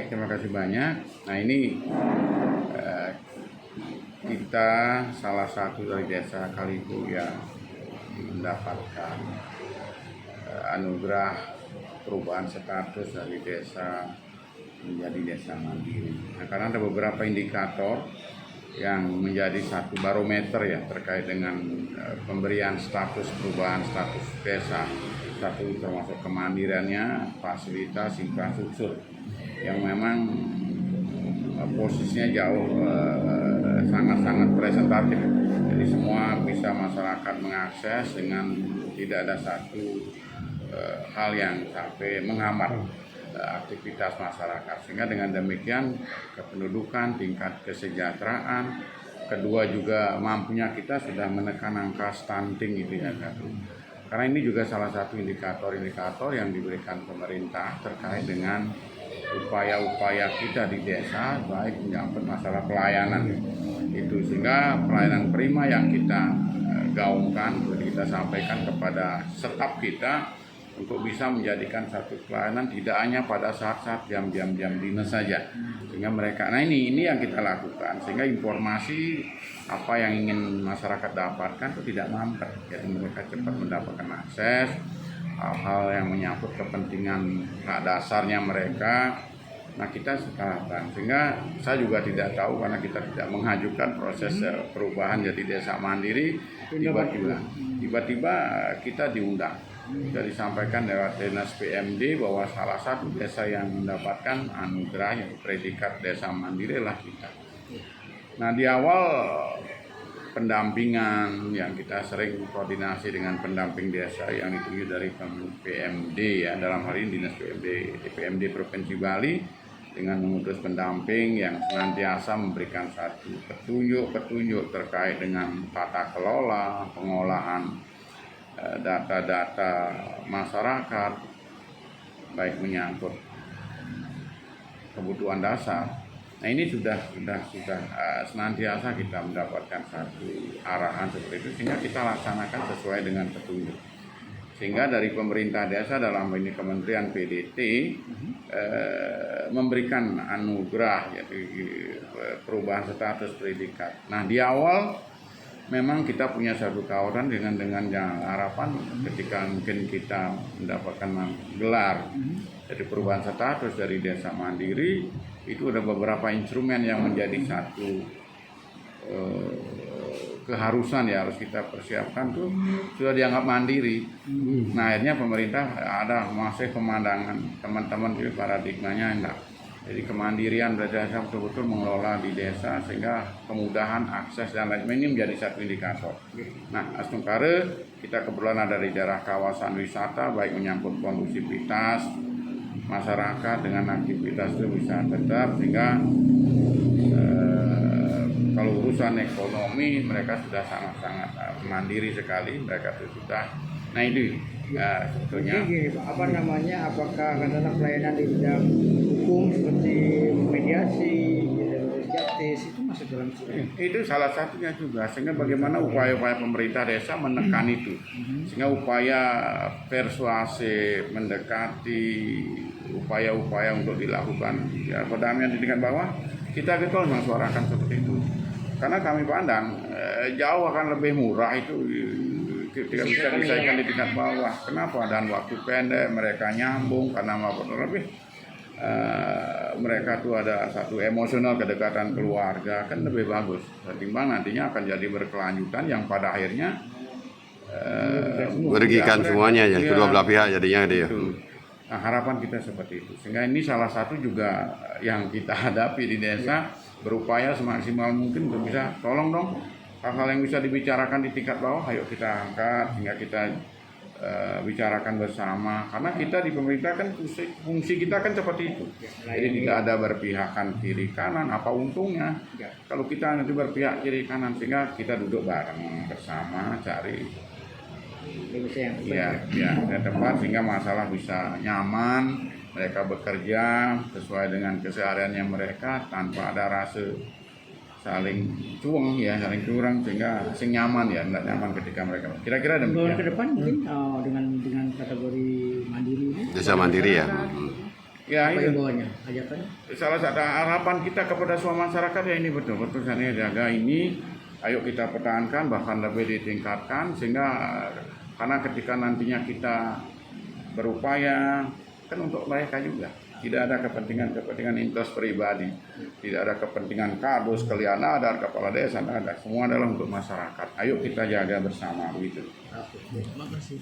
Baik, terima kasih banyak. Nah ini kita salah satu dari desa Kalibu yang mendapatkan anugerah perubahan status dari desa menjadi desa mandiri. Nah, karena ada beberapa indikator yang menjadi satu barometer ya terkait dengan pemberian status perubahan status desa. Satu termasuk kemandiriannya, fasilitas, infrastruktur yang memang posisinya jauh sangat-sangat presentatif. Jadi semua bisa masyarakat mengakses dengan tidak ada satu hal yang sampai menghambat aktivitas masyarakat. Sehingga dengan demikian kependudukan, tingkat kesejahteraan, kedua juga mampunya kita sudah menekan angka stunting itu ya kan. Karena ini juga salah satu indikator-indikator yang diberikan pemerintah terkait dengan upaya-upaya kita di desa, baik menyangkut masalah pelayanan itu, sehingga pelayanan prima yang kita gaungkan, kita sampaikan kepada staf kita untuk bisa menjadikan satu pelayanan tidak hanya pada saat-saat jam-jam dinas saja, sehingga mereka, nah ini yang kita lakukan, sehingga informasi apa yang ingin masyarakat dapatkan itu tidak mampet, jadi mereka cepat mendapatkan akses hal-hal yang menyangkut kepentingan hak dasarnya mereka. Nah kita sekarang, sehingga saya juga tidak tahu karena kita tidak mengajukan proses perubahan jadi desa mandiri, tiba-tiba kita diundang. Sudah disampaikan lewat Dinas PMD bahwa salah satu desa yang mendapatkan anugerah yang predikat desa mandiri adalah kita. Nah di awal pendampingan yang kita sering koordinasi dengan pendamping desa yang ditunjuk dari PMD ya, dalam hal ini Dinas PMD Provinsi Bali dengan mengutus pendamping yang senantiasa memberikan satu petunjuk terkait dengan tata kelola, pengolahan data-data masyarakat, baik menyangkut kebutuhan dasar. Nah ini sudah senantiasa kita mendapatkan satu arahan seperti itu, sehingga kita laksanakan sesuai dengan petunjuk. Sehingga dari pemerintah desa dalam ini Kementerian PDT memberikan anugerah yaitu perubahan status predikat. Nah di awal memang kita punya satu kawasan dengan harapan ketika mungkin kita mendapatkan gelar jadi perubahan status dari desa mandiri, itu ada beberapa instrumen yang menjadi satu keharusan ya harus kita persiapkan tuh sudah dianggap mandiri. Nah akhirnya pemerintah ada masih pemandangan teman-teman itu paradigmanya enggak. Jadi kemandirian berdasarkan betul-betul mengelola di desa sehingga kemudahan akses dan lain sebagainya ini menjadi satu indikator. Nah Astungkare kita kebetulan ada di daerah kawasan wisata, baik menyangkut kondusivitas masyarakat dengan aktivitas itu bisa tetap, sehingga kalau urusan ekonomi mereka sudah sangat-sangat mandiri sekali, mereka itu sudah. Nah itu sebetulnya. Apa namanya? Apakah katakanlah pelayanan di bidang hukum seperti mediasi, justice itu masuk dalam sini? Itu salah satunya juga, sehingga bagaimana upaya-upaya pemerintah desa menekan itu, sehingga upaya persuasif, mendekati, upaya-upaya untuk dilakukan ya perdamaian di tingkat bawah, kita betul mensuarakan seperti itu. Karena kami pandang jauh akan lebih murah itu ketika bisa diselesaikan di tingkat bawah. Kenapa? Dan waktu pendek mereka nyambung karena lebih mereka tuh ada satu emosional kedekatan keluarga, kan lebih bagus ketimbang nantinya akan jadi berkelanjutan yang pada akhirnya merugikan semuanya ya, kedua belah pihak jadinya dia. Nah harapan kita seperti itu, sehingga ini salah satu juga yang kita hadapi di desa, berupaya semaksimal mungkin untuk bisa tolong dong hal-hal yang bisa dibicarakan di tingkat bawah, ayo kita angkat sehingga kita bicarakan bersama, karena kita di pemerintah kan fungsi kita kan seperti itu, jadi tidak ada berpihakan kiri kanan, apa untungnya kalau kita nanti berpihak kiri kanan, sehingga kita duduk bareng bersama cari ya tepat sehingga masalah bisa nyaman, mereka bekerja sesuai dengan kesehariannya mereka tanpa ada rasa saling cuang ya, saling curang, sehingga nyaman ya, tidak nyaman ketika mereka. Kira-kira demikian. Ke depan mungkin dengan kategori mandiri ini. Desa mandiri ya. Ya, Apa itu. imbauannya? Ajakannya? Salah satu harapan kita kepada semua masyarakat ya ini betul-betul saya jaga ini, ayo kita pertahankan bahkan lebih ditingkatkan sehingga karena ketika nantinya kita berupaya kan untuk mereka juga, tidak ada kepentingan interest pribadi, tidak ada kepentingan kadus, kalian ada, kepala desa ada, semua adalah untuk masyarakat. Ayo kita jaga bersama begitu. Oke, terima kasih.